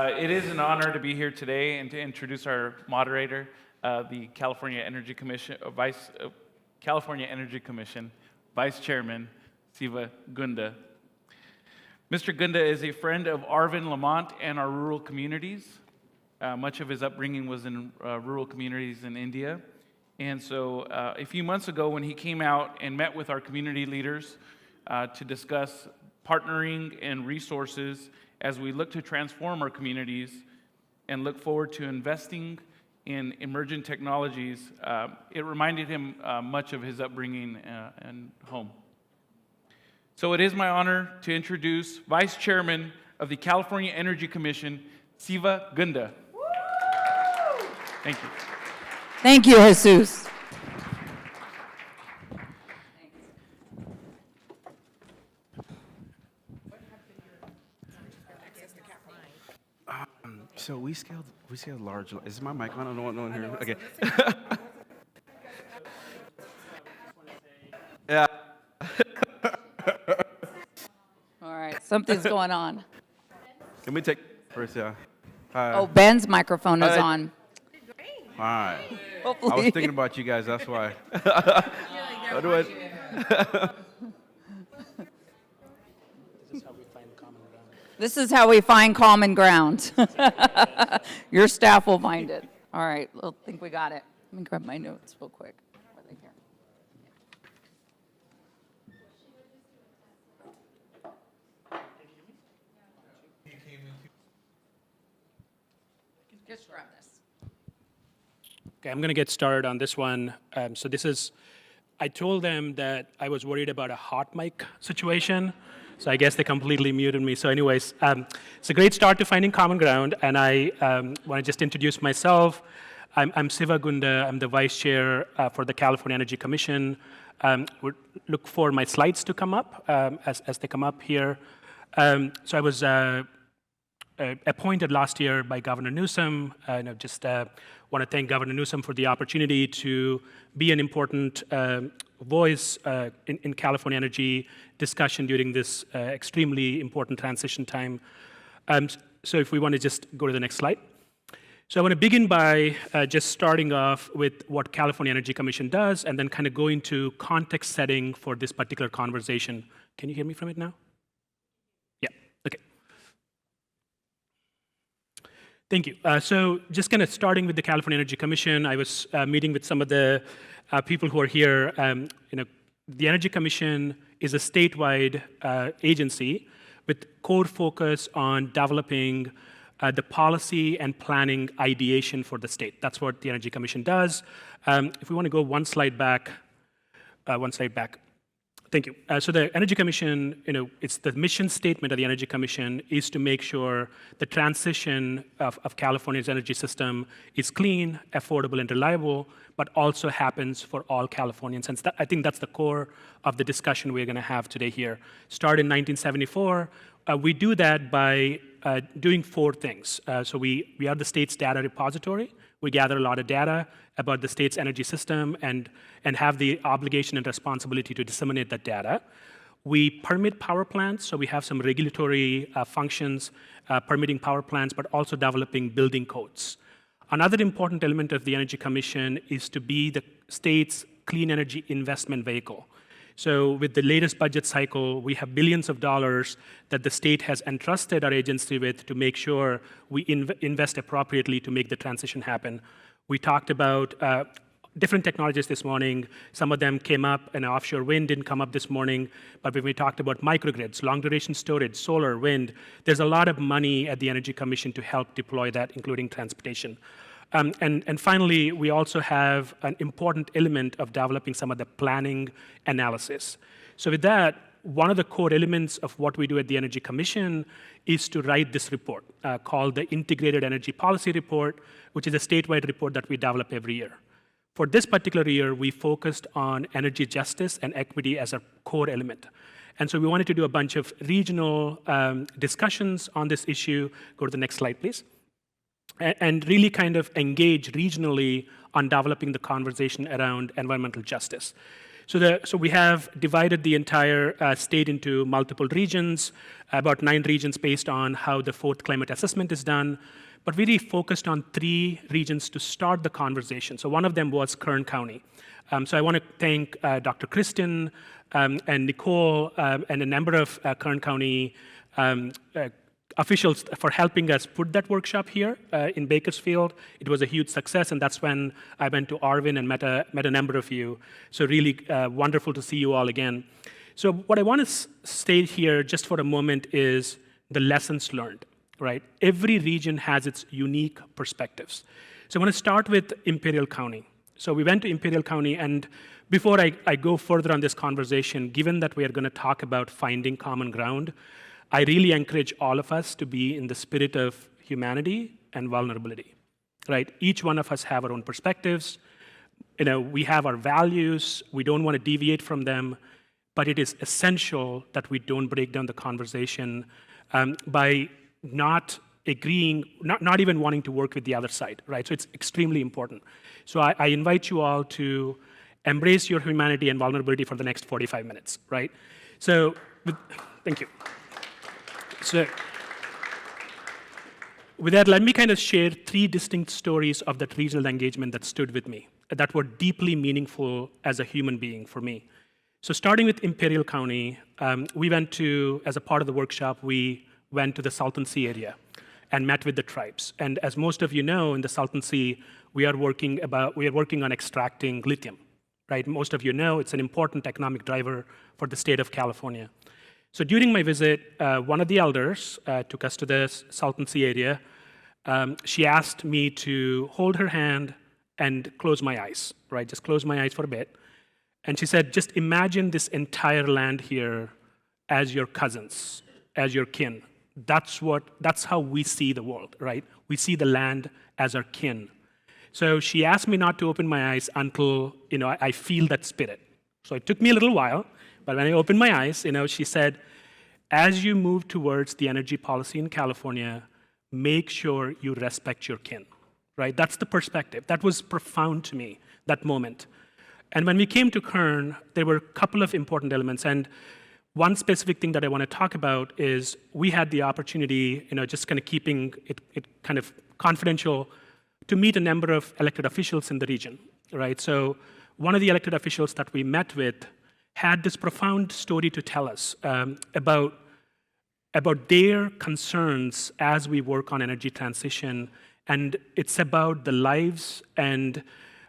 It is an honor to be here today and to introduce our moderator, the California Energy Commission, California Energy Commission Vice Chairman Siva Gunda. Mr. Gunda is a friend of Arvind Lamont and our rural communities. Much of his upbringing was in rural communities in India. And so a few months ago when he came out and met with our community leaders to discuss partnering and resources as we look to transform our communities and look forward to investing in emerging technologies, it reminded him much of his upbringing and home. So it is my honor to introduce Vice Chairman of the California Energy Commission, Siva Gunda. Thank you. Thank you, Jesus. So we scaled large. Is my mic on? I don't want no one here. Okay. Yeah. All right, something's going on. Let me take first. Yeah. Hi. Oh, Ben's microphone is on. All right. Hopefully. I was thinking about you guys. That's why. How do I? This is how we find common ground. Your staff will find it. All right, I think we got it. Let me grab my notes real quick. Are they here? Just grab this. Okay, I'm going to get started on this one. I told them that I was worried about a hot mic situation, so I guess they completely muted me. So anyways, it's a great start to finding common ground, and I want to just introduce myself. I'm Siva Gunda. I'm the vice chair for the California Energy Commission. Look for my slides to come up as they come up here. So I was appointed last year by Governor Newsom. And I just want to thank Governor Newsom for the opportunity to be an important voice in California energy discussion during this extremely important transition time. So if we want to just go to the next slide. So I want to begin by just starting off with what California Energy Commission does and then kind of go into context setting for this particular conversation. Can you hear me from it now? Yeah, okay. Thank you. So just kind of starting with the California Energy Commission, I was meeting with some of the people who are here. The Energy Commission is a statewide agency with core focus on developing the policy and planning ideation for the state. That's what the Energy Commission does. If we want to go one slide back. Thank you. So the Energy Commission, it's the mission statement of the Energy Commission is to make sure the transition of California's energy system is clean, affordable, and reliable, but also happens for all Californians. And I think that's the core of the discussion we're going to have today here. Started in 1974. We do that by doing four things. So we are the state's data repository. We gather a lot of data about the state's energy system and have the obligation and responsibility to disseminate that data. We permit power plants, so we have some regulatory functions permitting power plants, but also developing building codes. Another important element of the Energy Commission is to be the state's clean energy investment vehicle. So with the latest budget cycle, we have billions of dollars that the state has entrusted our agency with to make sure we invest appropriately to make the transition happen. We talked about different technologies this morning. Some of them came up, and offshore wind didn't come up this morning. But when we talked about microgrids, long-duration storage, solar, wind, there's a lot of money at the Energy Commission to help deploy that, including transportation. And finally, we also have an important element of developing some of the planning analysis. So with that, one of the core elements of what we do at the Energy Commission is to write this report called the Integrated Energy Policy Report, which is a statewide report that we develop every year. For this particular year, we focused on energy justice and equity as a core element. And so we wanted to do a bunch of regional discussions on this issue. Go to the next slide, please. And really kind of engage regionally on developing the conversation around environmental justice. So we have divided the entire state into multiple regions, about 9 regions based on how the 4th climate assessment is done. But we really focused on 3 regions to start the conversation. So one of them was Kern County. So I want to thank Dr. Kristen and Nicole and a number of Kern County officials for helping us put that workshop here in Bakersfield. It was a huge success, and that's when I went to Arvin and met a number of you. So really wonderful to see you all again. So what I want to state here just for a moment is the lessons learned, right? Every region has its unique perspectives. So I want to start with Imperial County. So we went to Imperial County, and before I go further on this conversation, given that we are going to talk about finding common ground, I really encourage all of us to be in the spirit of humanity and vulnerability, right? Each one of us have our own perspectives. We have our values. We don't want to deviate from them, but it is essential that we don't break down the conversation by not agreeing, not even wanting to work with the other side, right? So it's extremely important. So I invite you all to embrace your humanity and vulnerability for the next 45 minutes, right? So, thank you. So, with that, let me kind of share 3 distinct stories of that regional engagement that stood with me, that were deeply meaningful as a human being for me. So starting with Imperial County, we went to, as a part of the workshop, we went to the Salton Sea area and met with the tribes. And as most of you know, in the Salton Sea, we are working on extracting lithium, right? Most of you know it's an important economic driver for the state of California. So during my visit, one of the elders took us to the Salton Sea area. She asked me to hold her hand and close my eyes, right? Just close my eyes for a bit. And she said, just imagine this entire land here as your cousins, as your kin. That's how we see the world, right? We see the land as our kin. So she asked me not to open my eyes until I feel that spirit. So it took me a little while. But when I opened my eyes, she said, as you move towards the energy policy in California, make sure you respect your kin, right? That's the perspective. That was profound to me, that moment. And when we came to Kern, there were a couple of important elements. And one specific thing that I want to talk about is we had the opportunity, just kind of keeping it kind of confidential, to meet a number of elected officials in the region, right? So one of the elected officials that we met with had this profound story to tell us about their concerns as we work on energy transition. And it's about the lives and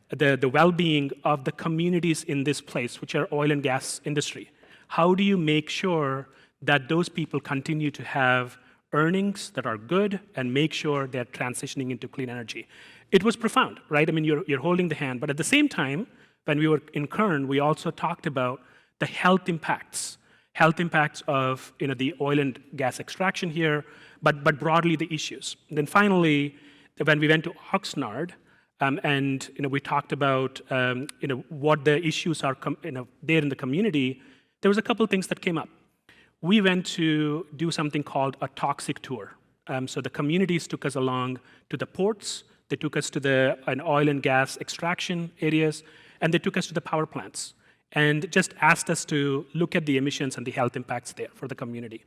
the well-being of the communities in this place, which are oil and gas industry. How do you make sure that those people continue to have earnings that are good and make sure they're transitioning into clean energy? It was profound, right? I mean, you're holding the hand. But at the same time, when we were in Kern, we also talked about the health impacts of the oil and gas extraction here, but broadly the issues. And then finally, when we went to Oxnard, and we talked about what the issues are there in the community, there was a couple things that came up. We went to do something called a toxic tour. So the communities took us along to the ports, they took us to an oil and gas extraction areas, and they took us to the power plants, and just asked us to look at the emissions and the health impacts there for the community.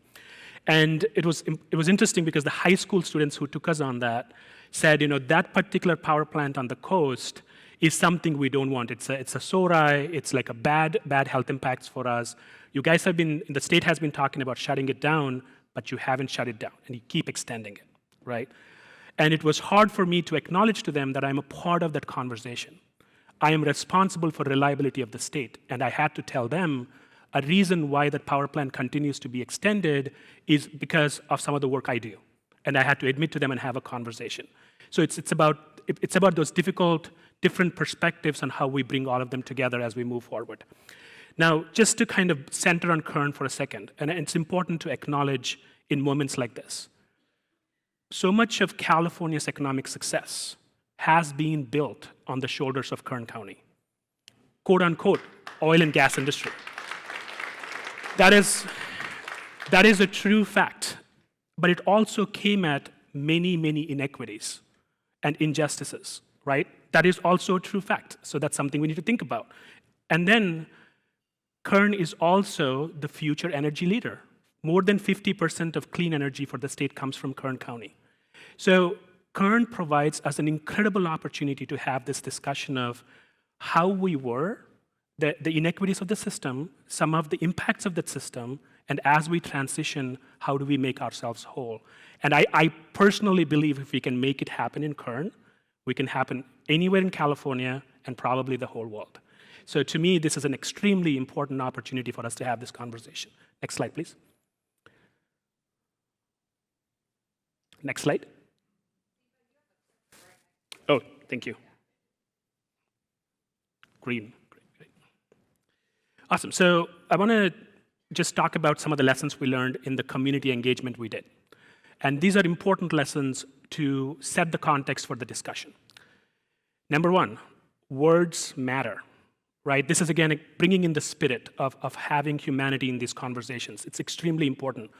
And it was interesting because the high school students who took us on that said, that particular power plant on the coast is something we don't want. It's a SORI, it's like a bad health impacts for us. You guys the state has been talking about shutting it down, but you haven't shut it down, and you keep extending it, right? And it was hard for me to acknowledge to them that I'm a part of that conversation. I am responsible for reliability of the state, and I had to tell them a reason why that power plant continues to be extended is because of some of the work I do. And I had to admit to them and have a conversation. So it's about those different perspectives on how we bring all of them together as we move forward. Now, just to kind of center on Kern for a second, and it's important to acknowledge in moments like this, so much of California's economic success has been built on the shoulders of Kern County. Quote unquote, oil and gas industry. That is a true fact, but it also came at many, many inequities and injustices, right? That is also a true fact, so that's something we need to think about. And then Kern is also the future energy leader. More than 50% of clean energy for the state comes from Kern County. So Kern provides us an incredible opportunity to have this discussion of how we were, the inequities of the system, some of the impacts of that system, and as we transition, how do we make ourselves whole? And I personally believe if we can make it happen in Kern, we can happen anywhere in California and probably the whole world. So to me, this is an extremely important opportunity for us to have this conversation. Next slide, please. Next slide. Oh, thank you. Green. Great. Awesome. So I want to just talk about some of the lessons we learned in the community engagement we did. And these are important lessons to set the context for the discussion. Number one, words matter, right? This is, again, bringing in the spirit of having humanity in these conversations. It's extremely important.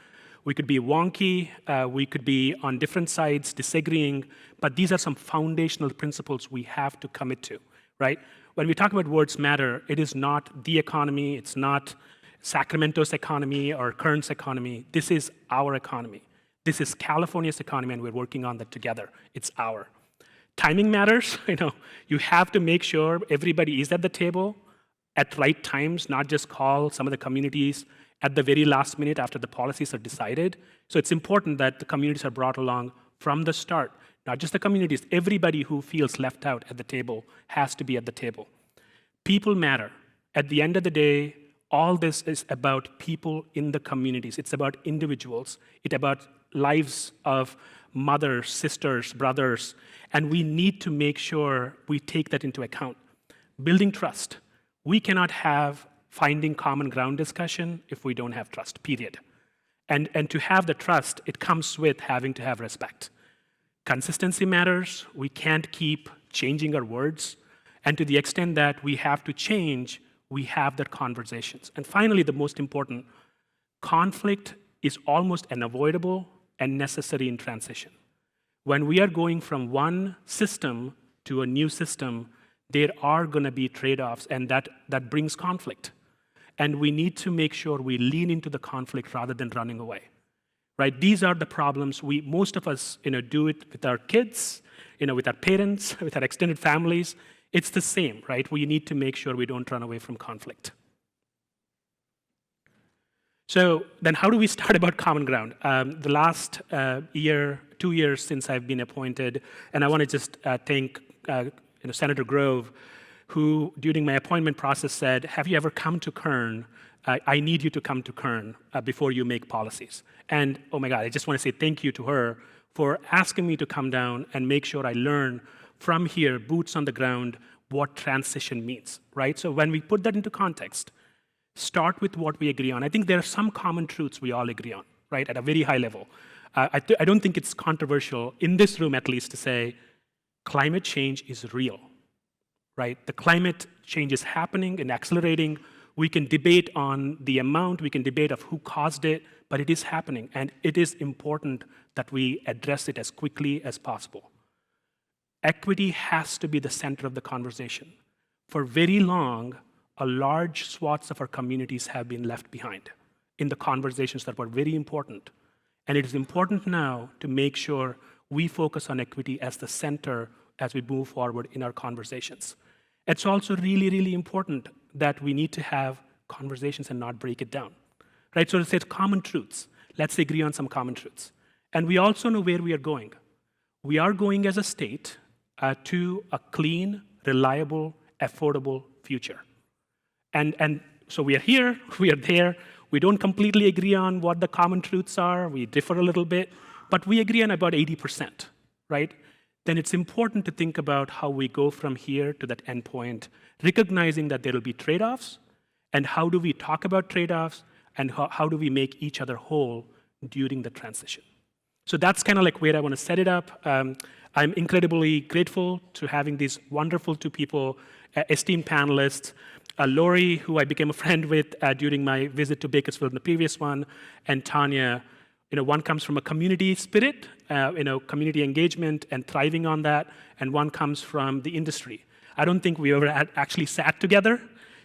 We could be wonky, we could be on different sides disagreeing, but these are some foundational principles we have to commit to, right? When we talk about words matter, it is not the economy, it's not Sacramento's economy or Kern's economy. This is our economy. This is California's economy, and we're working on that together. It's our. Timing matters. You have to make sure everybody is at the table at right times, not just call some of the communities at the very last minute after the policies are decided. So it's important that the communities are brought along from the start. Not just the communities, everybody who feels left out at the table has to be at the table. People matter. At the end of the day, all this is about people in the communities. It's about individuals. It's about lives of mothers, sisters, brothers, and we need to make sure we take that into account. Building trust. We cannot have finding common ground discussion if we don't have trust, period. And to have the trust, it comes with having to have respect. Consistency matters. We can't keep changing our words. And to the extent that we have to change, we have that conversations. And finally, the most important, conflict is almost unavoidable and necessary in transition. When we are going from one system to a new system, there are going to be trade-offs, and that brings conflict. And we need to make sure we lean into the conflict rather than running away. Right? These are the problems most of us do it with our kids, with our parents, with our extended families. It's the same, right? We need to make sure we don't run away from conflict. So then how do we start about common ground? The last 2 years since I've been appointed, and I want to just thank Senator Grove, who during my appointment process said, have you ever come to Kern? I need you to come to Kern before you make policies. And oh my God, I just want to say thank you to her for asking me to come down and make sure I learn from here, boots on the ground, what transition means, right? So when we put that into context, start with what we agree on. I think there are some common truths we all agree on, right, at a very high level. I don't think it's controversial, in this room at least, to say climate change is real, right? The climate change is happening and accelerating. We can debate on the amount, we can debate of who caused it, but it is happening, and it is important that we address it as quickly as possible. Equity has to be the center of the conversation. For very long, a large swaths of our communities have been left behind in the conversations that were very important. And it is important now to make sure we focus on equity as the center as we move forward in our conversations. It's also really, really important that we need to have conversations and not break it down, right? So to say common truths, let's agree on some common truths. And we also know where we are going. We are going as a state to a clean, reliable, affordable future. And so we are here, we are there. We don't completely agree on what the common truths are. We differ a little bit, but we agree on about 80%, right? Then it's important to think about how we go from here to that endpoint, recognizing that there will be trade-offs, and how do we talk about trade-offs, and how do we make each other whole during the transition. So that's kind of like where I want to set it up. I'm incredibly grateful to having these wonderful two people, esteemed panelists, Lori, who I became a friend with during my visit to Bakersfield in the previous one, and Tanya. One comes from a community spirit, community engagement and thriving on that, and one comes from the industry. I don't think we ever actually sat together,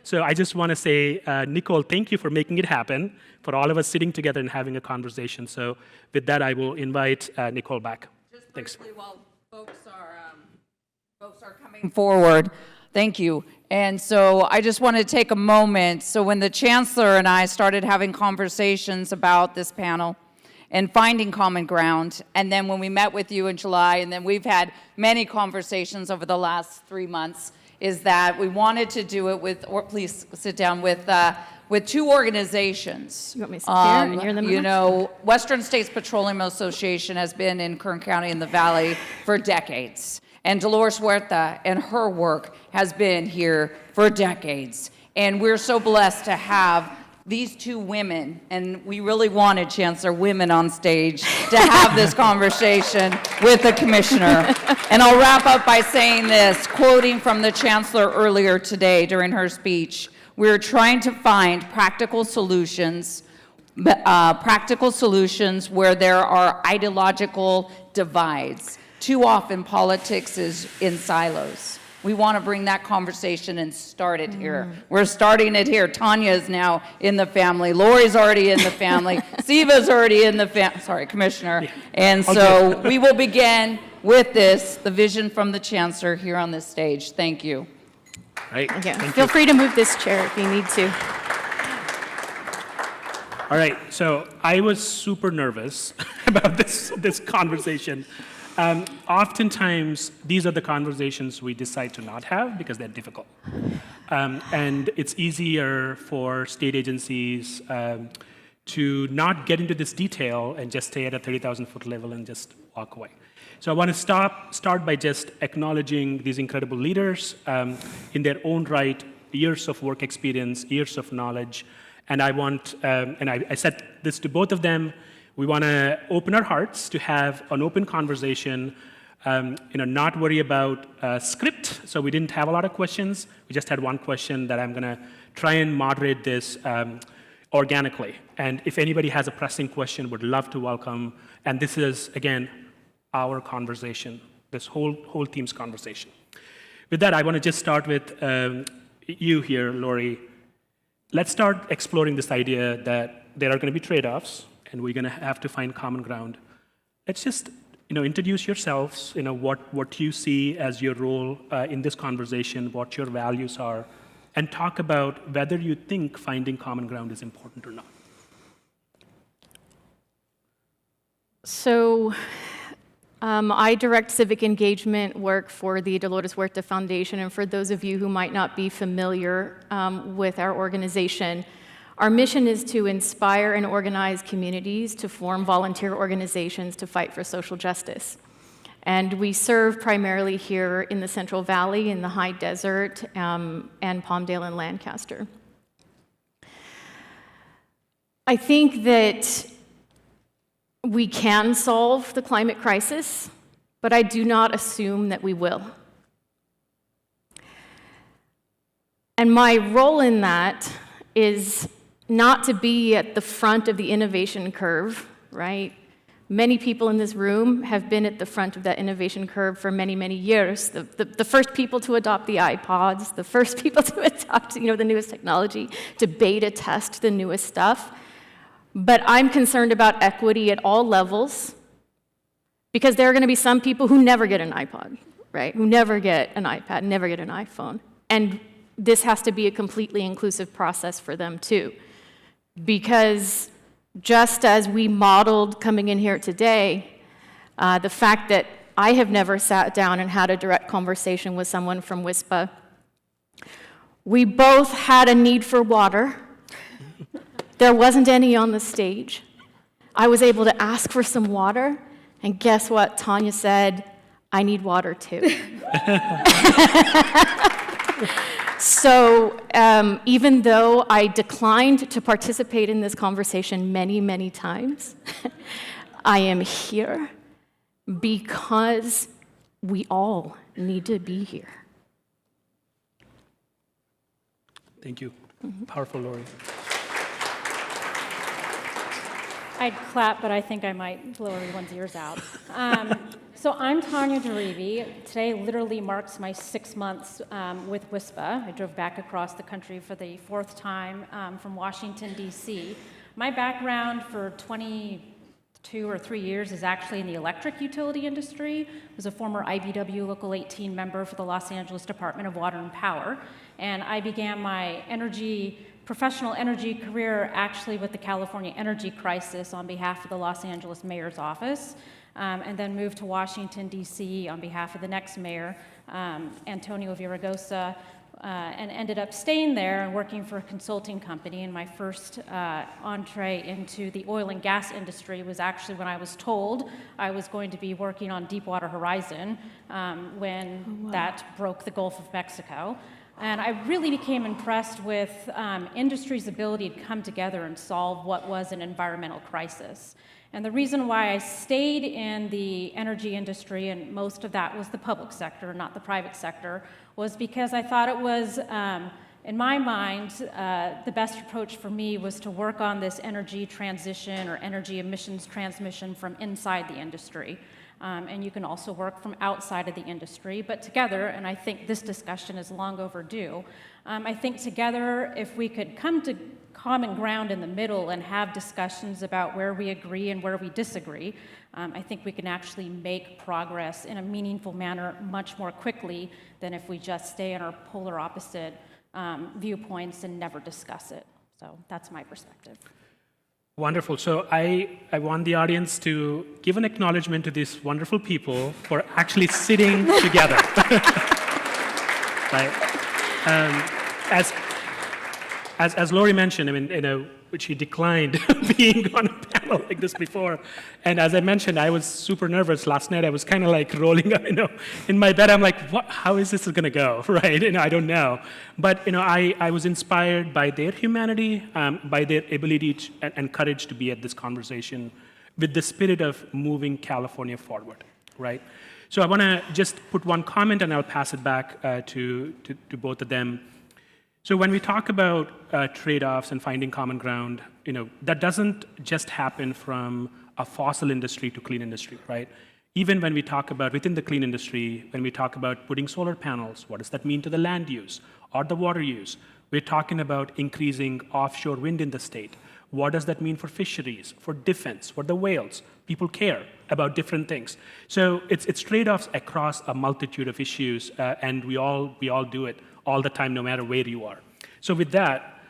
So I just want to say, Nicole, thank you for making it happen, for all of us sitting together and having a conversation. So with that, I will invite Nicole back. Just Thanks. briefly, while folks are coming forward, thank you. And so I just want to take a moment. So when the chancellor and I started having conversations about this panel and finding common ground, and then when we met with you in July, and then we've had many conversations over the last 3 months, is that we wanted to do it with, or please sit down, with two organizations. You want me to sit here and you're in the middle? You know, Western States Petroleum Association has been in Kern County in the Valley for decades. And Dolores Huerta and her work has been here for decades. And we're so blessed to have these two women, and we really wanted, Chancellor, women on stage to have this conversation with the commissioner. And I'll wrap up by saying this, quoting from the Chancellor earlier today during her speech, we're trying to find practical solutions where there are ideological divides. Too often, politics is in silos. We want to bring that conversation and start it here. We're starting it here. Tanya is now in the family. Lori's already in the family. Siva's already in the family. Sorry, Commissioner. Yeah. And so we will begin with this, the vision from the Chancellor here on this stage. Thank you. Right. Okay. Thank Feel you. free to move this chair if you need to. All right, so I was super nervous about this conversation. Oftentimes, these are the conversations we decide to not have because they're difficult. And it's easier for state agencies to not get into this detail and just stay at a 30,000-foot level and just walk away. So I want to start by just acknowledging these incredible leaders in their own right, years of work experience, years of knowledge. And I want, and I said this to both of them, we want to open our hearts to have an open conversation, not worry about script. So we didn't have a lot of questions. We just had one question that I'm going to try and moderate this organically. And if anybody has a pressing question, would love to welcome. And this is, again, our conversation, this whole team's conversation. With that, I want to just start with you here, Lori. Let's start exploring this idea that there are going to be trade-offs, and we're going to have to find common ground. Let's just, introduce yourselves. What you see as your role in this conversation, what your values are, and talk about whether you think finding common ground is important or not. So, I direct civic engagement work for the Dolores Huerta Foundation, and for those of you who might not be familiar with our organization, our mission is to inspire and organize communities to form volunteer organizations to fight for social justice. And we serve primarily here in the Central Valley, in the High Desert, and Palmdale and Lancaster. I think that we can solve the climate crisis, but I do not assume that we will. And my role in that is not to be at the front of the innovation curve, right? Many people in this room have been at the front of that innovation curve for many, many years. The first people to adopt the iPods, the first people to adopt, the newest technology, to beta test the newest stuff. But I'm concerned about equity at all levels, because there are going to be some people who never get an iPod, right? Who never get an iPad, never get an iPhone. And this has to be a completely inclusive process for them too. Because just as we modeled coming in here today, the fact that I have never sat down and had a direct conversation with someone from WISPA, we both had a need for water. There wasn't any on the stage. I was able to ask for some water, and guess what? Tanya said, I need water too. So even though I declined to participate in this conversation many, many times, I am here because we all need to be here. Thank you. Powerful, Lori. I'd clap, but I think I might blow everyone's ears out. So I'm Tanya Derivi. Today literally marks my 6 months with WISPA. I drove back across the country for the 4th time from Washington, D.C. My background for 22 or 3 years is actually in the electric utility industry. I was a former IBEW Local 18 member for the Los Angeles Department of Water and Power. And I began my professional energy career actually with the California energy crisis on behalf of the Los Angeles Mayor's Office, and then moved to Washington, D.C. on behalf of the next mayor, Antonio Villaraigosa, and ended up staying there and working for a consulting company. And my first entree into the oil and gas industry was actually when I was told I was going to be working on Deepwater Horizon when that broke the Gulf of Mexico. And I really became impressed with industry's ability to come together and solve what was an environmental crisis. And the reason why I stayed in the energy industry, and most of that was the public sector, not the private sector, was because I thought it was, in my mind, the best approach for me was to work on this energy transition or energy emissions transmission from inside the industry. And you can also work from outside of the industry, but together, and I think this discussion is long overdue, I think together, if we could come to common ground in the middle and have discussions about where we agree and where we disagree, I think we can actually make progress in a meaningful manner much more quickly than if we just stay in our polar opposite viewpoints and never discuss it. So that's my perspective. Wonderful. So I want the audience to give an acknowledgement to these wonderful people for actually sitting together. Right? As Lori mentioned, I mean, she declined being on a panel like this before. And as I mentioned, I was super nervous last night. I was kind of like rolling up, in my bed. I'm like, how is this going to go, right? I don't know. But, I was inspired by their humanity, by their ability and courage to be at this conversation with the spirit of moving California forward, right? So I want to just put one comment, and I'll pass it back to both of them. So when we talk about trade-offs and finding common ground, that doesn't just happen from a fossil industry to clean industry, right? Even when we talk about within the clean industry, when we talk about putting solar panels, what does that mean to the land use or the water use? We're talking about increasing offshore wind in the state. What does that mean for fisheries, for defense, for the whales? People care about different things. So it's trade-offs across a multitude of issues, and we all do it all the time, no matter where you are. So with that,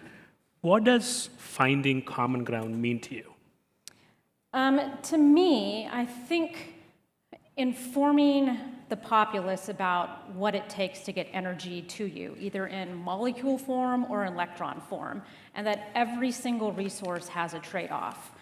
what does finding common ground mean to you? To me, I think informing the populace about what it takes to get energy to you, either in molecule form or electron form, and that every single resource has a trade-off.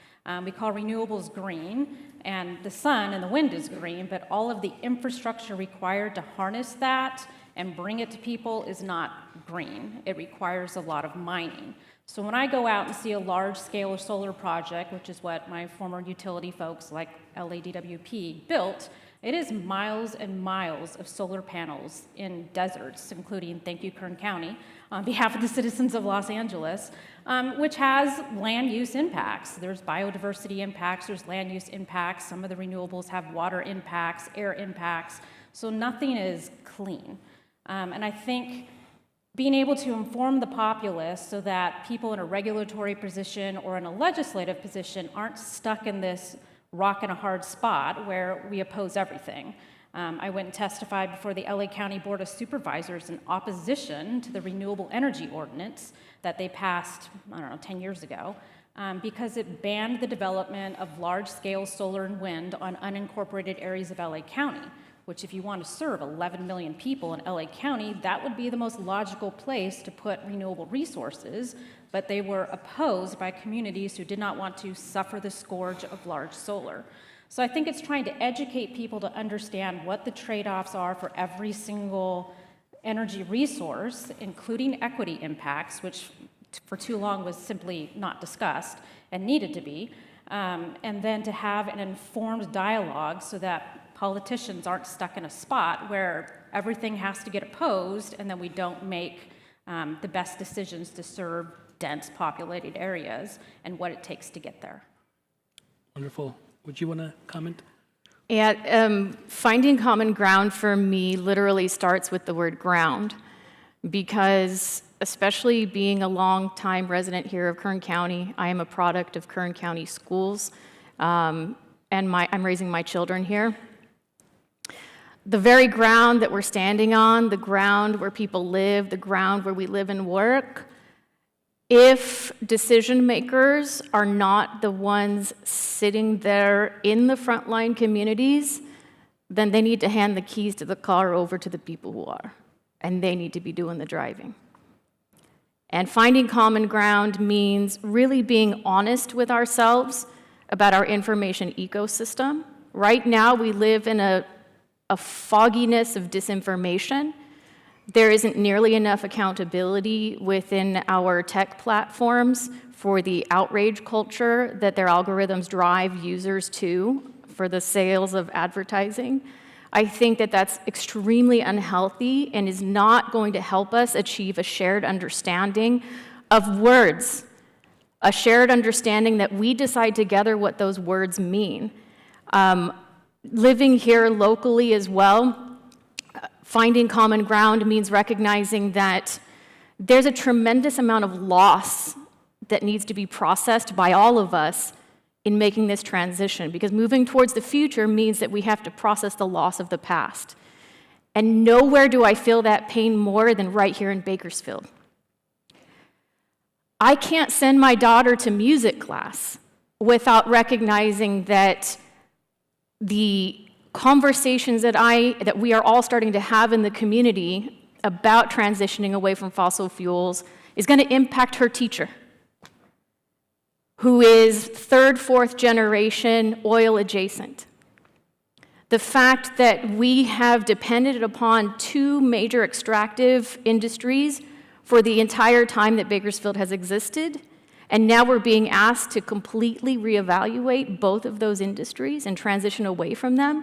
We call renewables green, and the sun and the wind is green, but all of the infrastructure required to harness that and bring it to people is not green. It requires a lot of mining. So when I go out and see a large-scale solar project, which is what my former utility folks like LADWP built, it is miles and miles of solar panels in deserts, including, thank you, Kern County, on behalf of the citizens of Los Angeles, which has land use impacts. There's biodiversity impacts, there's land use impacts, some of the renewables have water impacts, air impacts, so nothing is clean. And I think being able to inform the populace so that people in a regulatory position or in a legislative position aren't stuck in this rock and a hard spot where we oppose everything. I went and testified before the LA County Board of Supervisors in opposition to the Renewable Energy Ordinance that they passed, 10 years ago, because it banned the development of large-scale solar and wind on unincorporated areas of LA County, which if you want to serve 11 million people in LA County, that would be the most logical place to put renewable resources, but they were opposed by communities who did not want to suffer the scourge of large solar. So I think it's trying to educate people to understand what the trade-offs are for every single energy resource, including equity impacts, which for too long was simply not discussed and needed to be, and then to have an informed dialogue so that politicians aren't stuck in a spot where everything has to get opposed and then we don't make the best decisions to serve dense populated areas and what it takes to get there. Wonderful. Would you want to comment? Yeah, finding common ground for me literally starts with the word ground, because especially being a long-time resident here of Kern County, I am a product of Kern County schools, and I'm raising my children here. The very ground that we're standing on, the ground where people live, the ground where we live and work, if decision makers are not the ones sitting there in the frontline communities, then they need to hand the keys to the car over to the people who are, and they need to be doing the driving. And finding common ground means really being honest with ourselves about our information ecosystem. Right now, we live in a fogginess of disinformation. There isn't nearly enough accountability within our tech platforms for the outrage culture that their algorithms drive users to for the sales of advertising. I think that that's extremely unhealthy and is not going to help us achieve a shared understanding of words, a shared understanding that we decide together what those words mean. Living here locally as well, finding common ground means recognizing that there's a tremendous amount of loss that needs to be processed by all of us in making this transition, because moving towards the future means that we have to process the loss of the past. And nowhere do I feel that pain more than right here in Bakersfield. I can't send my daughter to music class without recognizing that the conversations that we are all starting to have in the community about transitioning away from fossil fuels is going to impact her teacher, who is third, fourth generation oil adjacent. The fact that we have depended upon two major extractive industries for the entire time that Bakersfield has existed, and now we're being asked to completely reevaluate both of those industries and transition away from them.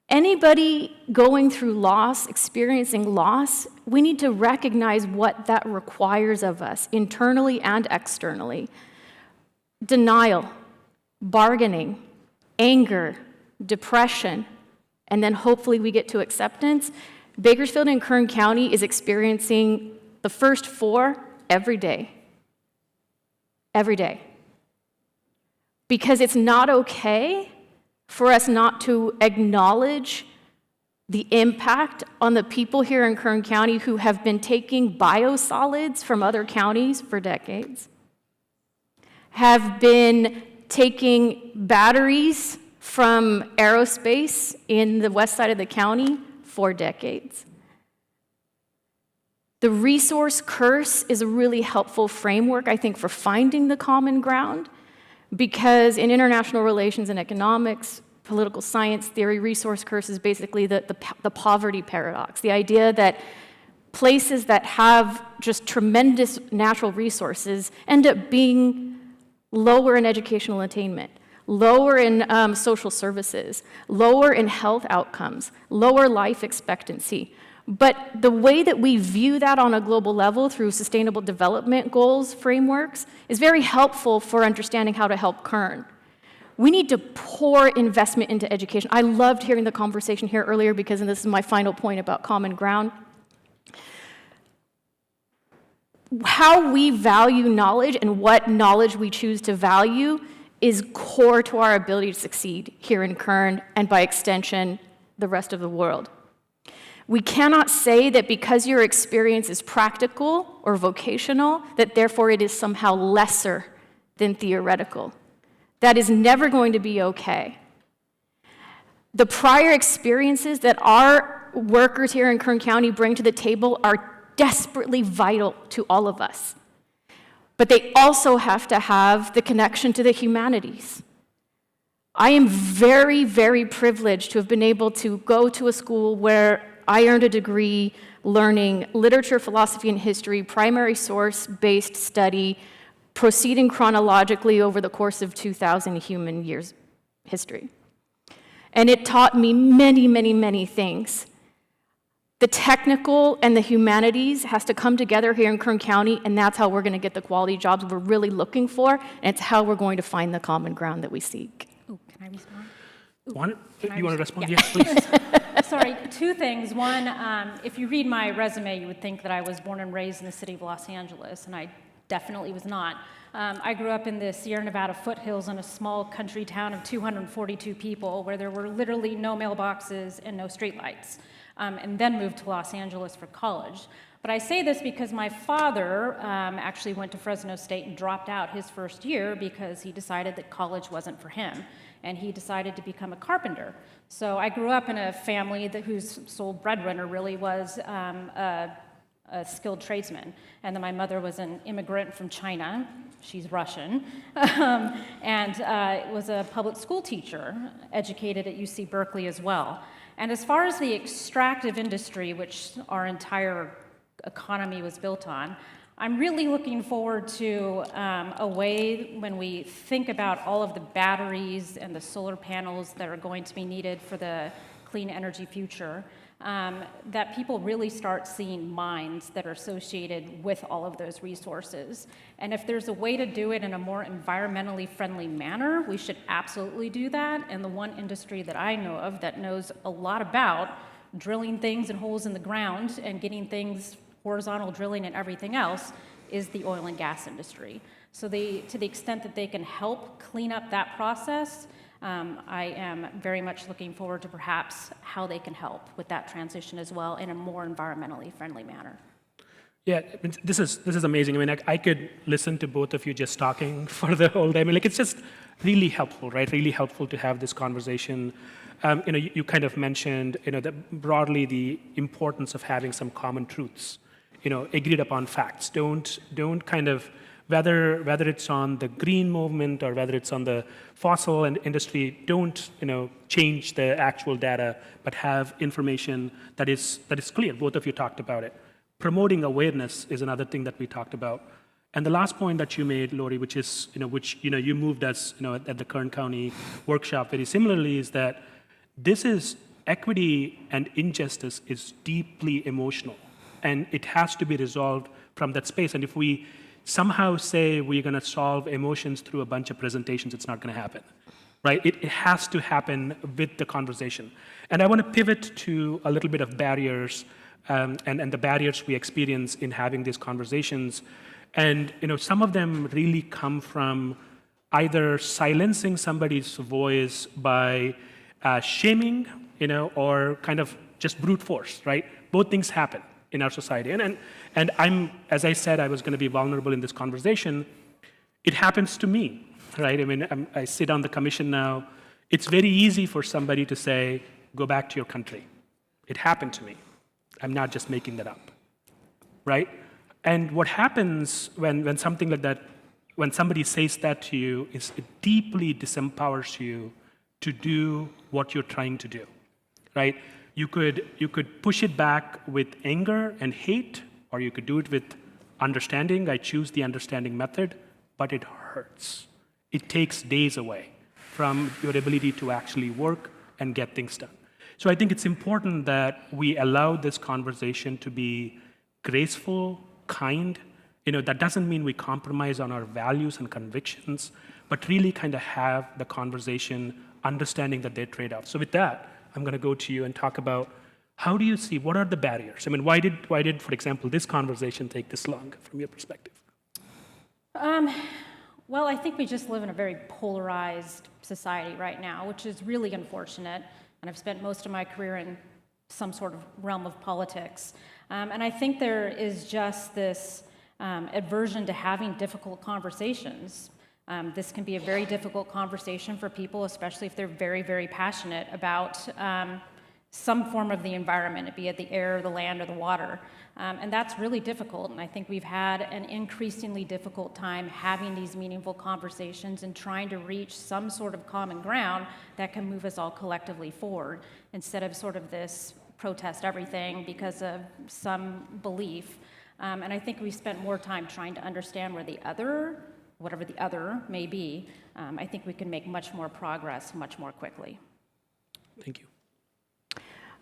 Anybody going through loss, experiencing loss, we need to recognize what that requires of us, internally and externally. Denial, bargaining, anger, depression, and then hopefully we get to acceptance. Bakersfield and Kern County is experiencing the first four every day. Every day. Because it's not okay for us not to acknowledge the impact on the people here in Kern County who have been taking biosolids from other counties for decades, have been taking batteries from aerospace in the west side of the county for decades. The resource curse is a really helpful framework, I think, for finding the common ground, because in international relations and economics, political science theory, resource curse is basically the poverty paradox, the idea that places that have just tremendous natural resources end up being lower in educational attainment, lower in social services, lower in health outcomes, lower life expectancy. But the way that we view that on a global level through sustainable development goals frameworks is very helpful for understanding how to help Kern. We need to pour investment into education. I loved hearing the conversation here earlier because, and this is my final point about common ground, how we value knowledge and what knowledge we choose to value is core to our ability to succeed here in Kern and by extension, the rest of the world. We cannot say that because your experience is practical or vocational, that therefore it is somehow lesser than theoretical. That is never going to be okay. The prior experiences that our workers here in Kern County bring to the table are desperately vital to all of us. But they also have to have the connection to the humanities. I am very, very privileged to have been able to go to a school where I earned a degree learning literature, philosophy, and history, primary source-based study, proceeding chronologically over the course of 2,000 human years history. And it taught me many, many, many things. The technical and the humanities has to come together here in Kern County, and that's how we're going to get the quality jobs we're really looking for, and it's how we're going to find the common ground that we seek. Can I respond? You want to respond? Yeah. Yes, please. Sorry, two things. One, if you read my resume, you would think that I was born and raised in the city of Los Angeles, and I definitely was not. I grew up in the Sierra Nevada foothills in a small country town of 242 people where there were literally no mailboxes and no streetlights, and then moved to Los Angeles for college. But I say this because my father actually went to Fresno State and dropped out his first year because he decided that college wasn't for him, and he decided to become a carpenter. So I grew up in a family whose sole breadwinner really was a skilled tradesman. And then my mother was an immigrant from China. She's Russian. And was a public school teacher, educated at UC Berkeley as well. And as far as the extractive industry, which our entire economy was built on, I'm really looking forward to a way when we think about all of the batteries and the solar panels that are going to be needed for the clean energy future, that people really start seeing mines that are associated with all of those resources. And if there's a way to do it in a more environmentally friendly manner, we should absolutely do that. And the one industry that I know of that knows a lot about drilling things and holes in the ground and getting things horizontal drilling and everything else is the oil and gas industry. So to the extent that they can help clean up that process, I am very much looking forward to perhaps how they can help with that transition as well in a more environmentally friendly manner. Yeah, this is amazing. I mean, I could listen to both of you just talking for the whole day. I mean, like, it's just really helpful, right? Really helpful to have this conversation. You kind of mentioned, broadly the importance of having some common truths, agreed upon facts. Don't kind of, whether it's on the green movement or whether it's on the fossil and industry, don't change the actual data, but have information that is clear. Both of you talked about it. Promoting awareness is another thing that we talked about. And the last point that you made, Lori, which is you moved us at the Kern County workshop very similarly, is that this is equity and injustice is deeply emotional, and it has to be resolved from that space. And if we somehow say we're going to solve emotions through a bunch of presentations, it's not going to happen, right? It has to happen with the conversation. And I want to pivot to a little bit of barriers and the barriers we experience in having these conversations. And some of them really come from either silencing somebody's voice by shaming, or kind of just brute force, right? Both things happen in our society. And I'm, as I said, I was going to be vulnerable in this conversation. It happens to me, right? I mean, I sit on the commission now. It's very easy for somebody to say, go back to your country. It happened to me. I'm not just making that up, right? And what happens when something like that, when somebody says that to you, is it deeply disempowers you to do what you're trying to do, right? You could push it back with anger and hate, or you could do it with understanding. I choose the understanding method, but it hurts. It takes days away from your ability to actually work and get things done. So I think it's important that we allow this conversation to be graceful, kind. That doesn't mean we compromise on our values and convictions, but really kind of have the conversation understanding that they're trade-offs. So with that, I'm going to go to you and talk about how do you see, what are the barriers? I mean, why did, for example, this conversation take this long from your perspective? Well, I think we just live in a very polarized society right now, which is really unfortunate. And I've spent most of my career in some sort of realm of politics. And I think there is just this aversion to having difficult conversations. This can be a very difficult conversation for people, especially if they're very, very passionate about some form of the environment, be it the air, the land, or the water. And that's really difficult, and I think we've had an increasingly difficult time having these meaningful conversations and trying to reach some sort of common ground that can move us all collectively forward, instead of sort of this protest everything because of some belief. And I think we spent more time trying to understand where the other, whatever the other may be, I think we can make much more progress much more quickly. Thank you.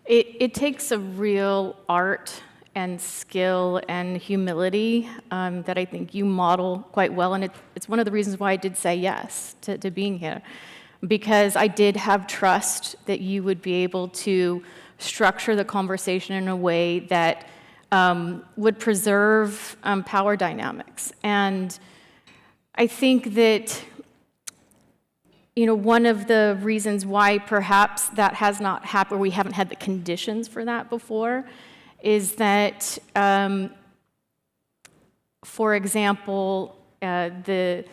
It takes a real art and skill and humility that I think you model quite well, and it's one of the reasons why I did say yes to being here. because I did have trust that you would be able to structure the conversation in a way that would preserve power dynamics. And I think that, you know, one of the reasons why perhaps that has not happened, or we haven't had the conditions for that before, is that, for example, the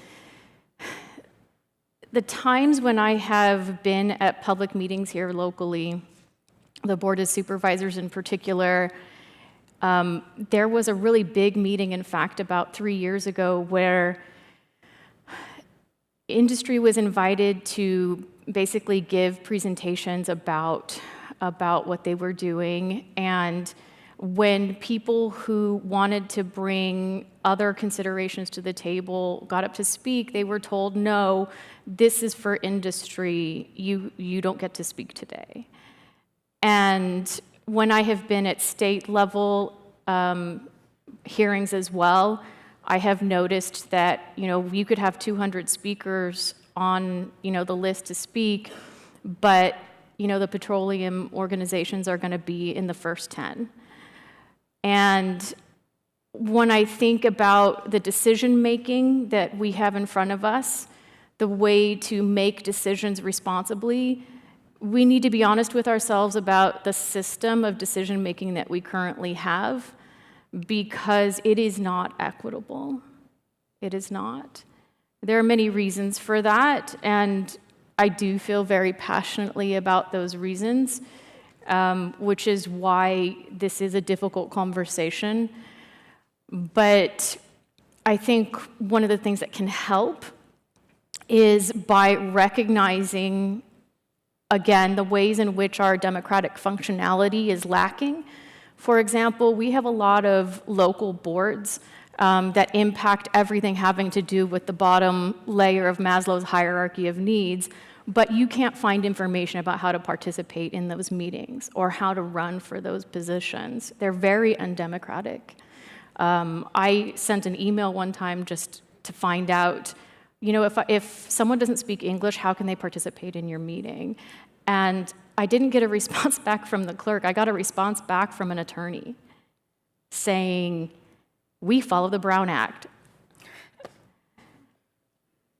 times when I have been at public meetings here locally, the Board of Supervisors in particular, there was a really big meeting, in fact, about 3 years ago, where industry was invited to basically give presentations about what they were doing. And when people who wanted to bring other considerations to the table got up to speak, they were told, no, this is for industry, you don't get to speak today. And when I have been at state level hearings as well, I have noticed that, you know, you could have 200 speakers on, you know, the list to speak, but, you know, the petroleum organizations are going to be in the first 10. And when I think about the decision-making that we have in front of us, the way to make decisions responsibly, we need to be honest with ourselves about the system of decision-making that we currently have, because it is not equitable. It is not. There are many reasons for that, and I do feel very passionately about those reasons, which is why this is a difficult conversation. But I think one of the things that can help is by recognizing, again, the ways in which our democratic functionality is lacking. For example, we have a lot of local boards that impact everything having to do with the bottom layer of Maslow's hierarchy of needs, but you can't find information about how to participate in those meetings or how to run for those positions. They're very undemocratic. I sent an email one time just to find out, you know, if someone doesn't speak English, how can they participate in your meeting? And I didn't get a response back from the clerk. I got a response back from an attorney saying, we follow the Brown Act.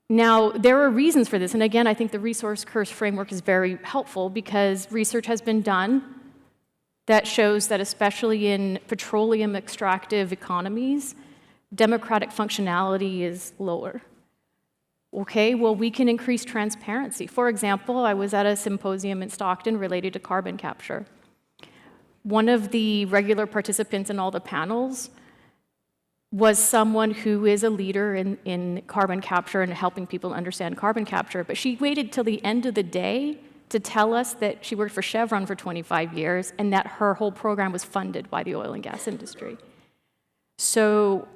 Now, there are reasons for this, and again, I think the resource curse framework is very helpful because research has been done that shows that especially in petroleum extractive economies, democratic functionality is lower. Okay, well, we can increase transparency. For example, I was at a symposium in Stockton related to carbon capture. One of the regular participants in all the panels was someone who is a leader in carbon capture and helping people understand carbon capture, but she waited till the end of the day to tell us that she worked for Chevron for 25 years and that her whole program was funded by the oil and gas industry. So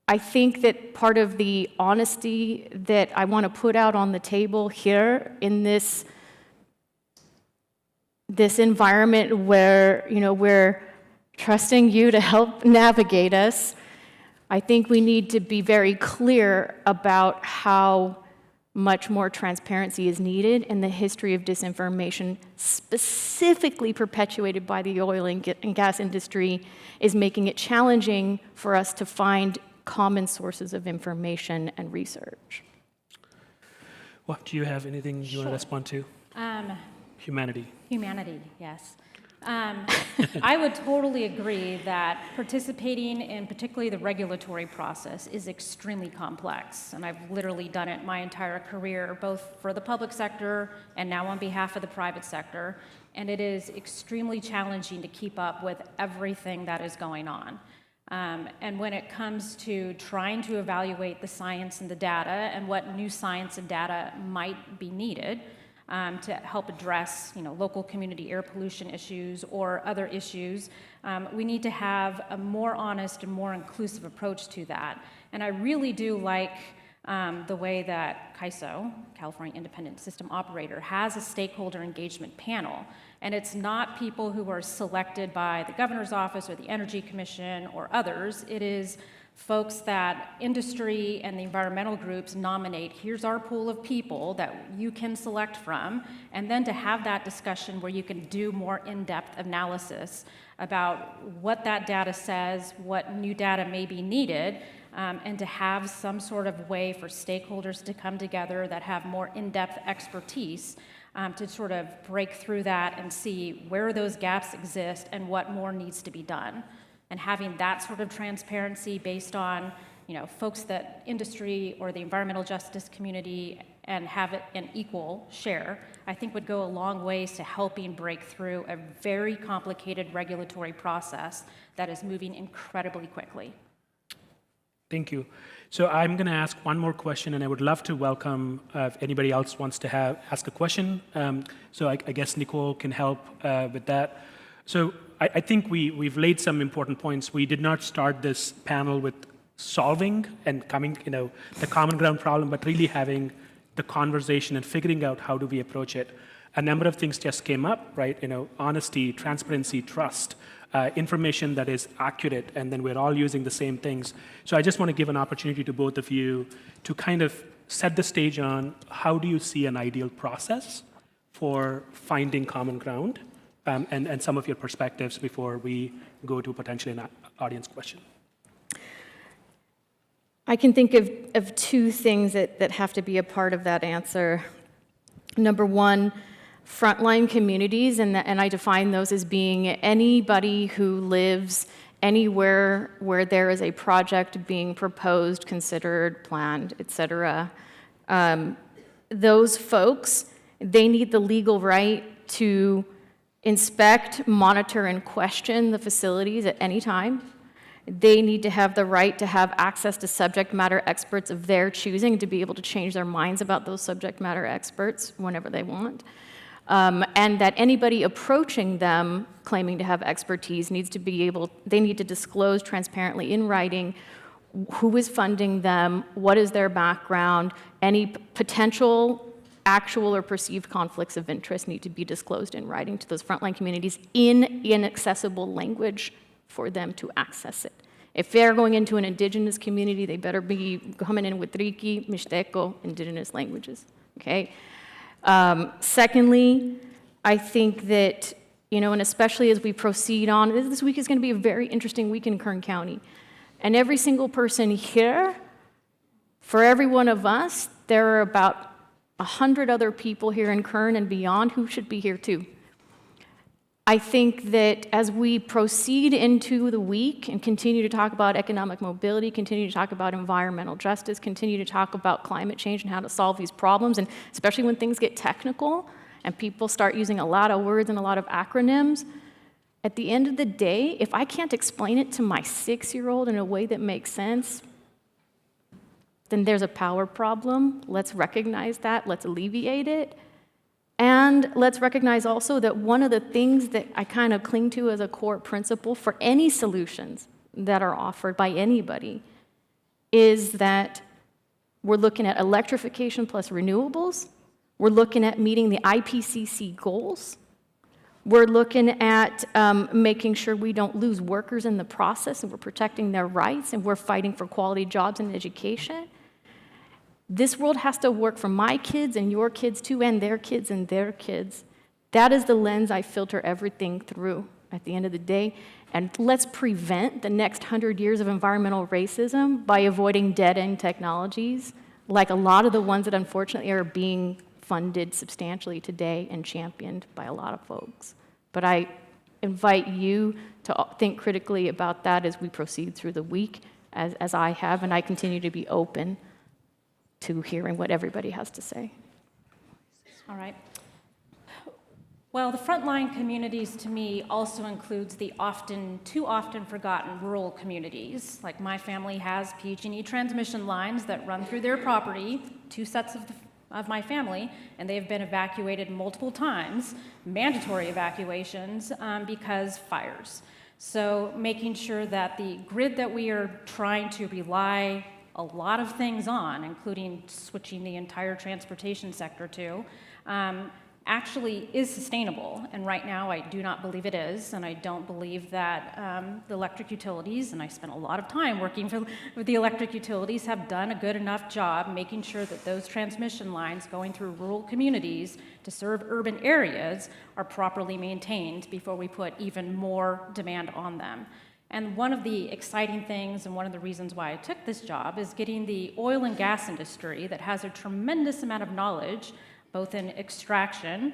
I think that part of the honesty that I want to put out on the table here in this environment where, you know, we're trusting you to help navigate us, I think we need to be very clear about how much more transparency is needed in the history of disinformation, specifically perpetuated by the oil and gas industry, is making it challenging for us to find common sources of information and research. Well, do you have anything you want to respond to? Humanity. Humanity, yes. I would totally agree that participating in particularly the regulatory process is extremely complex, and I've literally done it my entire career, both for the public sector and now on behalf of the private sector, and it is extremely challenging to keep up with everything that is going on. And when it comes to trying to evaluate the science and the data and what new science and data might be needed, to help address, you know, local community air pollution issues or other issues, we need to have a more honest and more inclusive approach to that. And I really do like the way that CAISO, California Independent System Operator, has a stakeholder engagement panel. And it's not people who are selected by the governor's office or the Energy Commission or others. It is folks that industry and the environmental groups nominate, here's our pool of people that you can select from, and then to have that discussion where you can do more in-depth analysis about what that data says, what new data may be needed, and to have some sort of way for stakeholders to come together that have more in-depth expertise to sort of break through that and see where those gaps exist and what more needs to be done. And having that sort of transparency based on, folks that industry or the environmental justice community and have it an equal share, I think would go a long ways to helping break through a very complicated regulatory process that is moving incredibly quickly. Thank you. So I'm going to ask one more question, and I would love to welcome if anybody else wants to ask a question. So I guess Nicole can help with that. So I think we've laid some important points. We did not start this panel with solving and coming, the common ground problem, but really having the conversation and figuring out how do we approach it. A number of things just came up, right? Honesty, transparency, trust, information that is accurate, and then we're all using the same things. So I just want to give an opportunity to both of you to kind of set the stage on how do you see an ideal process for finding common ground, and some of your perspectives before we go to potentially an audience question. I can think of two things that have to be a part of that answer. Number one, frontline communities, and I define those as being anybody who lives anywhere where there is a project being proposed, considered, planned, et cetera. Those folks, they need the legal right to inspect, monitor, and question the facilities at any time. They need to have the right to have access to subject matter experts of their choosing, to be able to change their minds about those subject matter experts whenever they want. And that anybody approaching them claiming to have expertise needs to be they need to disclose transparently in writing who is funding them, what is their background, any potential actual or perceived conflicts of interest need to be disclosed in writing to those frontline communities in inaccessible language for them to access it. If they're going into an indigenous community, they better be coming in with Triqui, Mixteco, indigenous languages, okay? Secondly, I think that, and especially as we proceed on, this week is going to be a very interesting week in Kern County. And every single person here, for every one of us, there are about 100 other people here in Kern and beyond who should be here too. I think that as we proceed into the week and continue to talk about economic mobility, continue to talk about environmental justice, continue to talk about climate change and how to solve these problems, and especially when things get technical and people start using a lot of words and a lot of acronyms, at the end of the day, if I can't explain it to my 6-year-old in a way that makes sense, then there's a power problem. Let's recognize that. Let's alleviate it. And let's recognize also that one of the things that I kind of cling to as a core principle for any solutions that are offered by anybody is that we're looking at electrification plus renewables. We're looking at meeting the IPCC goals. We're looking at making sure we don't lose workers in the process, and we're protecting their rights, and we're fighting for quality jobs and education. This world has to work for my kids and your kids too, and their kids and their kids. That is the lens I filter everything through at the end of the day. And let's prevent the next 100 years of environmental racism by avoiding dead-end technologies, like a lot of the ones that unfortunately are being funded substantially today and championed by a lot of folks. But I invite you to think critically about that as we proceed through the week, as I have, and I continue to be open to hearing what everybody has to say. All right. Well, the frontline communities to me also includes the too often forgotten rural communities. Like my family has PG&E transmission lines that run through their property, 2 sets of my family, and they've been evacuated multiple times, mandatory evacuations, because fires. So making sure that the grid that we are trying to rely a lot of things on, including switching the entire transportation sector to, actually is sustainable. And right now, I do not believe it is, and I don't believe that the electric utilities, and I spent a lot of time working with the electric utilities, have done a good enough job making sure that those transmission lines going through rural communities to serve urban areas are properly maintained before we put even more demand on them. And one of the exciting things and one of the reasons why I took this job is getting the oil and gas industry that has a tremendous amount of knowledge, both in extraction,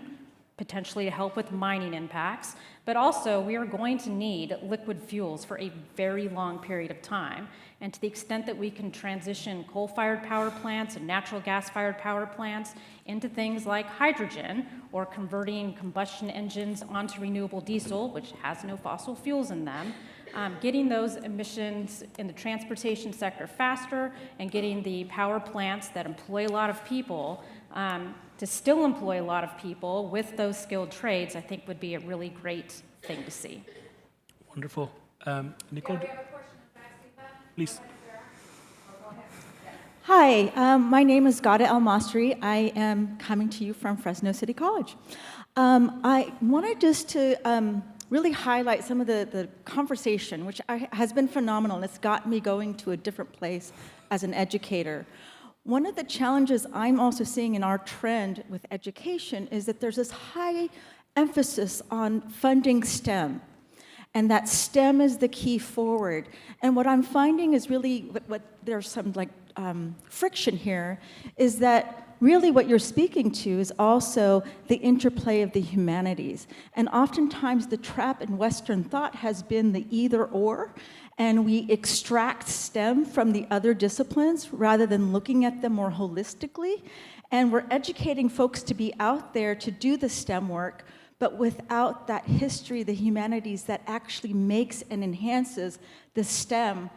potentially to help with mining impacts, but also we are going to need liquid fuels for a very long period of time. And to the extent that we can transition coal-fired power plants and natural gas-fired power plants into things like hydrogen, or converting combustion engines onto renewable diesel, which has no fossil fuels in them, getting those emissions in the transportation sector faster and getting the power plants that employ a lot of people to still employ a lot of people with those skilled trades, I think would be a really great thing to see. Wonderful. Nicole, please. Hi, my name is Ghada El Masri. I am coming to you from Fresno City College. I wanted just to really highlight some of the conversation, which has been phenomenal, and it's got me going to a different place as an educator. One of the challenges I'm also seeing in our trend with education is that there's this high emphasis on funding STEM, and that STEM is the key forward. And what I'm finding is really, there's some friction here, is that really what you're speaking to is also the interplay of the humanities. And oftentimes the trap in Western thought has been the either or, and we extract STEM from the other disciplines rather than looking at them more holistically. And we're educating folks to be out there to do the STEM work, but without that history, the humanities that actually makes and enhances the STEM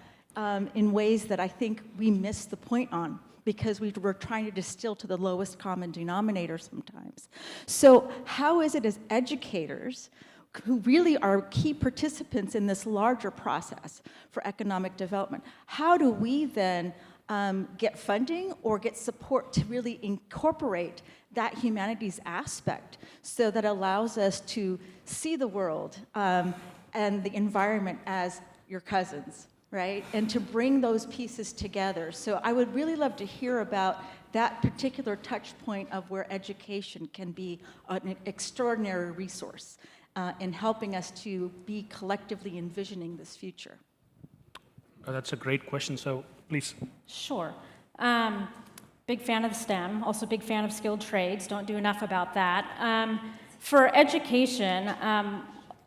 in ways that I think we miss the point on, because we're trying to distill to the lowest common denominator sometimes. So how is it as educators, who really are key participants in this larger process for economic development, how do we then get funding or get support to really incorporate that humanities aspect so that allows us to see the world and the environment as your cousins, right? And to bring those pieces together. So I would really love to hear about that particular touch point of where education can be an extraordinary resource in helping us to be collectively envisioning this future. Oh, that's a great question, so please. Sure. Big fan of STEM, also big fan of skilled trades, don't do enough about that. For education,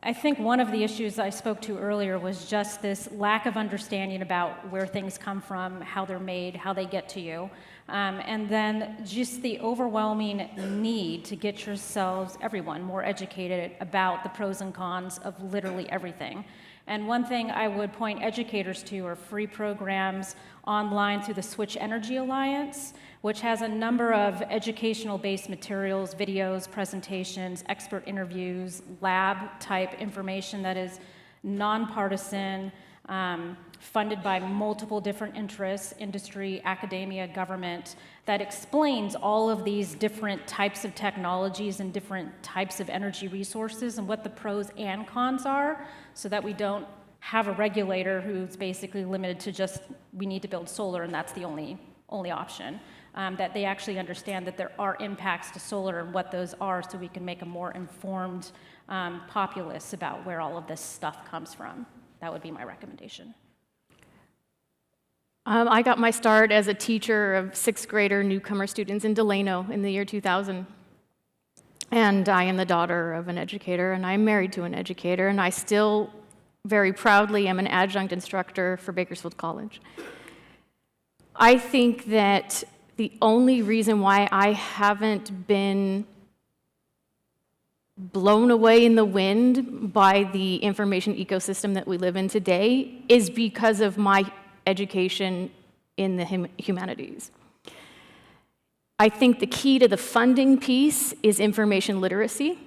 I think one of the issues I spoke to earlier was just this lack of understanding about where things come from, how they're made, how they get to you. And then just the overwhelming need to get yourselves, everyone, more educated about the pros and cons of literally everything. And one thing I would point educators to are free programs online through the Switch Energy Alliance, which has a number of educational-based materials, videos, presentations, expert interviews, lab-type information that is nonpartisan, funded by multiple different interests, industry, academia, government, that explains all of these different types of technologies and different types of energy resources and what the pros and cons are, so that we don't have a regulator who's basically limited to just, we need to build solar and that's the only option. That they actually understand that there are impacts to solar and what those are, so we can make a more informed populace about where all of this stuff comes from. That would be my recommendation. I got my start as a teacher of sixth grader newcomer students in Delano in the year 2000. And I am the daughter of an educator, and I'm married to an educator, and I still very proudly am an adjunct instructor for Bakersfield College. I think that the only reason why I haven't been blown away in the wind by the information ecosystem that we live in today is because of my education in the humanities. I think the key to the funding piece is information literacy,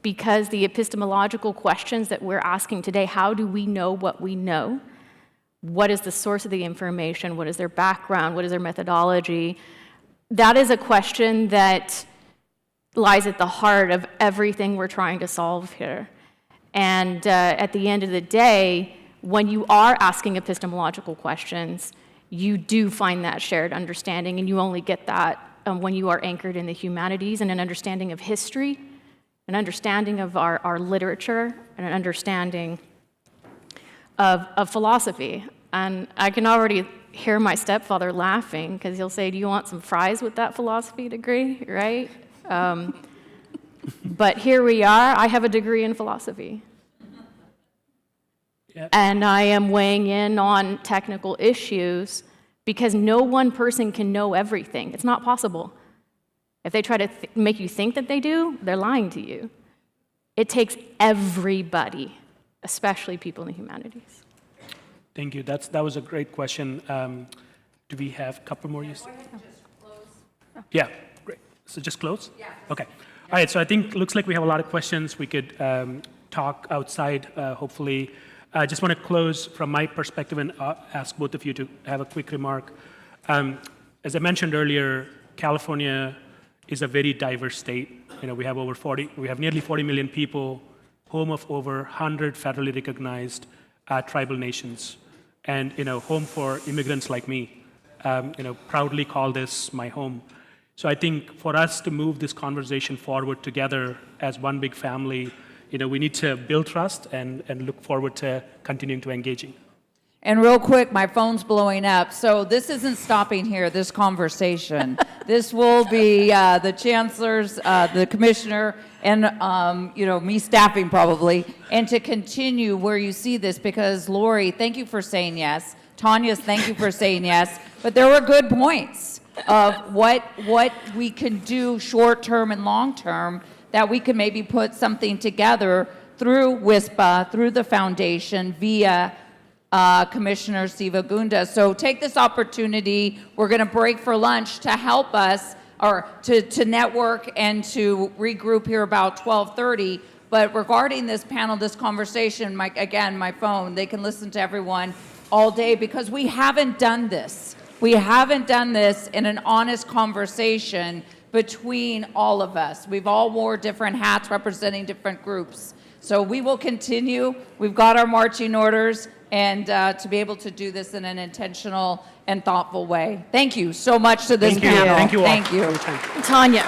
because the epistemological questions that we're asking today, how do we know what we know? What is the source of the information? What is their background? What is their methodology? That is a question that lies at the heart of everything we're trying to solve here. And at the end of the day, when you are asking epistemological questions, you do find that shared understanding, and you only get that when you are anchored in the humanities and an understanding of history, an understanding of our literature, and an understanding of philosophy. And I can already hear my stepfather laughing, because he'll say, do you want some fries with that philosophy degree, right? But here we are. I have a degree in philosophy. Yep. And I am weighing in on technical issues because no one person can know everything. It's not possible. If they try to make you think that they do, they're lying to you. It takes everybody, especially people in the humanities. Thank you. That was a great question. Do we have a couple more? Yeah, great. So just close? Yeah. Okay. All right, so I think looks like we have a lot of questions. We could talk outside, hopefully. I just want to close from my perspective and ask both of you to have a quick remark. As I mentioned earlier, California is a very diverse state. We have nearly 40 million people, home of over 100 federally recognized tribal nations, and home for immigrants like me. Proudly call this my home. So I think for us to move this conversation forward together as one big family, we need to build trust and look forward to continuing to engaging. And real quick, my phone's blowing up, so this isn't stopping here, this conversation. This will be the chancellors, the commissioner, and me staffing probably, and to continue where you see this, because Lori, thank you for saying yes. Tanya, thank you for saying yes. But there were good points of what we can do short-term and long-term, that we can maybe put something together through WISPA, through the foundation, via Commissioner Siva Gunda. So take this opportunity. We're going to break for lunch to help us, or to network and to regroup here about 12:30. But regarding this panel, this conversation, my phone, they can listen to everyone all day, because we haven't done this. We haven't done this in an honest conversation between all of us. We've all wore different hats representing different groups. So we will continue. We've got our marching orders, and to be able to do this in an intentional and thoughtful way. Thank you so much to this panel. Thank you all. Thank you. Tanya.